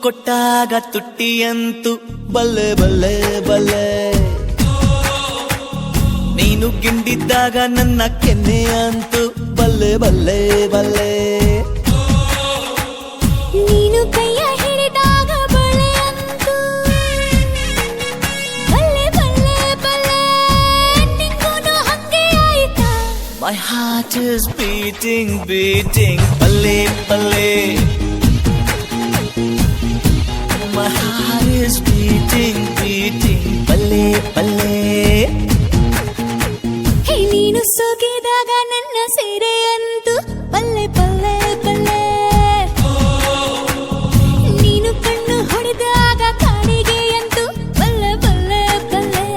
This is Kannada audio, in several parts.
ಕೊಟ್ಟಾಗ ತುಟ್ಟಿಯಂತು ಬಲ್ಲೆ ಬಲ್ಲೆ ಬಲ್ಲೆ, ನೀನು ಗಿಂಡಿದ್ದಾಗ ನನ್ನ ಕೆನ್ನೆ ಅಂತು ಬಲ್ಲೆ ಬಲ್ಲೆ ಬಲ್ಲೆ, ನೀನು ಕೈಯ ಹಿಡಿದಾಗ ಬಳೆ ಅಂತು ಬಲ್ಲೆ ಬಲ್ಲೆ ಬಲ್ಲೆ, ನಿಂಗೂನು ಹಂಗೆ ಆಯ್ತಾ? My heart is beating, beating, ಬಲ್ಲೆ ಬಲ್ಲೆ. My heart is beating, beating, ಬಲ್ಲೆ ಬಲ್ಲೆ. ಹೇ ನೀನು ಸೋಕಿದಾಗ ನನ್ನ ಸೀರೆ ಅಂತು ಬಲ್ಲೆ ಬಲ್ಲೆ ಬಲ್ಲೆ, ನೀನು ಕಣ್ಣು ಹೊಡೆದಾಗ ಕಾಡಿಗೆ ಅಂತು ಬಲ್ಲೆ ಬಲ್ಲೆ ಬಲ್ಲೆ.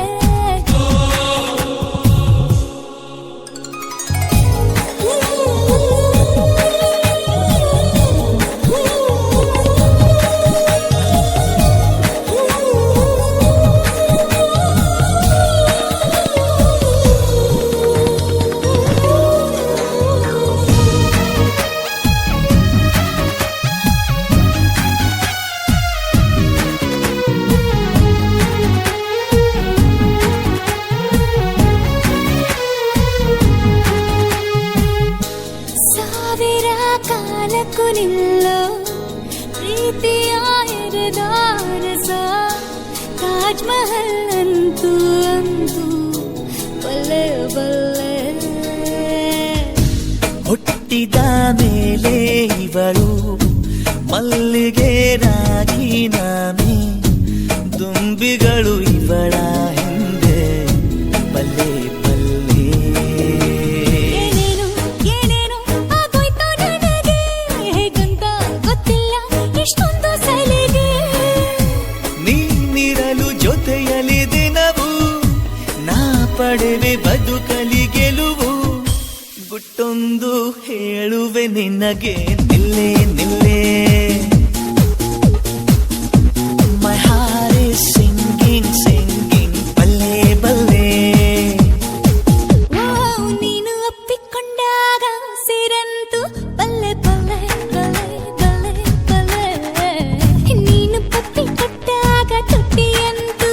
ಸಾವಿರ ಕಾಲಕ್ಕೂ ನಿಲ್ಲೋ ಪ್ರೀತಿಯ ಎರೆದಾರಸ, ತಾಜ್ ಮಹಲ್ ಅಂತೂ ಅಂತೂ ಬಲ್ಲೆ ಬಲ್ಲೆ. ಹುಟ್ಟಿದ ಮೇಲೆ ಇವಳು ಮಲ್ಲಿಗೆ ರಾಗಿ ನಾಮೆ, ದುಂಬಿಗಳು ಇವಳ ಹಿಂದೆ ಬಲ್ಲೆ ಬಲ್ಲೆ. ಏನೇನು ಏನೇನು ಆಗೋಯ್ತು ನನಗೆ, ಹೇಗಂತ ಗೊತ್ತಿಲ್ಲ ಇಷ್ಟೊಂದು ಸಲಿಗೆ. ನೀನಿರಲು ಜೊತೆಯಲ್ಲಿ ದಿನವು ನಾ ಪಡೆವೆ ಬದುಕಲಿ ಗೆಲುವು, ಗುಟ್ಟೊಂದು ಹೇಳುವೆ ನಿನಗೆ ನಿಲ್ಲೆ ನಿಲ್ಲೆ. My heart is singing, singing, ಬಲ್ಲೆ ಬಲ್ಲೆ. ಓ ನೀನು ಒಪ್ಪಿಕೊಂಡಾಗ ಸಿರಂತು ಬಲ್ಲೆ ಬಲ್ಲೆ ಬಲ್ಲೆ ಬಲ್ಲೆ ಬಲ್ಲೆ, ನೀನು ಪಪ್ಪಿ ಕೊಟ್ಟಾಗ ತುಟ್ಟಿಯಂತು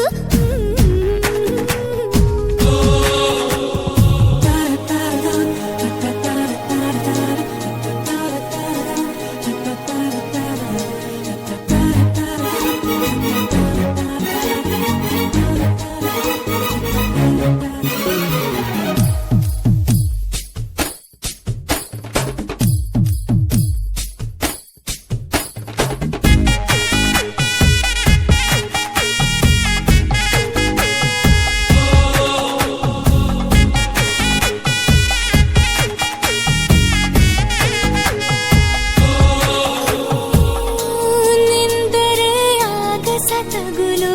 ತಗುಲು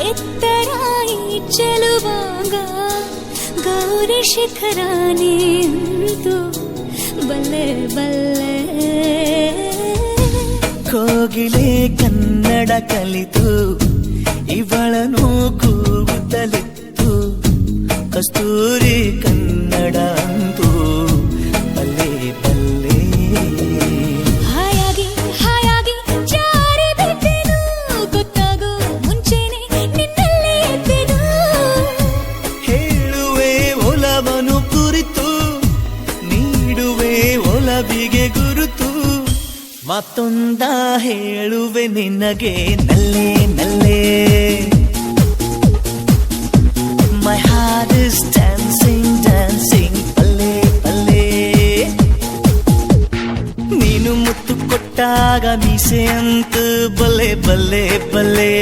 ಎತ್ತರ ಈ ಚೆಲುವಾಗ, ಗೌರಿ ಶಿಖರಾನೇ ಅಂತು ಬಲ್ಲೆ ಬಲ್ಲೆ. ಕೋಗಿಲೆ ಕನ್ನಡ ಕಲಿತು ಇವಳನು ಕೂಗುತ್ತಲಿತ್ತು, ಕಸ್ತೂರಿ ಕನ್ನಡ ಅಂತೂ ಬಲ್ಲೆ ಬಲ್ಲೆ. ಹಾಯಾಗಿ ಹಾಯಾಗಿ ಜಾರಿ ಬಿದ್ದೆನು, ಗೊತ್ತಾಗೋ ಮುಂಚೆನೆ ನಿನ್ನಲ್ಲೇ ಇದ್ದೆನು. ಹೇಳುವೆ ಒಲವನು ಕುರಿತು, ನೀಡುವೆ ಒಲವಿಗೆ ಗುರುತು, ಮತ್ತೊಂದ ಹೇಳುವೆ ನಿನಗೆ ನಲ್ಲೆ ನಲ್ಲೆ. My heart is dancing, dancing, ಬಲ್ಲೆ ಬಲ್ಲೆ. ನೀನು ಮುತ್ತು ಕೊಟ್ಟಾಗ ಮೀಸೆ ಅಂತ ಬಲ್ಲೆ ಬಲ್ಲೆ ಬಲ್ಲೆ.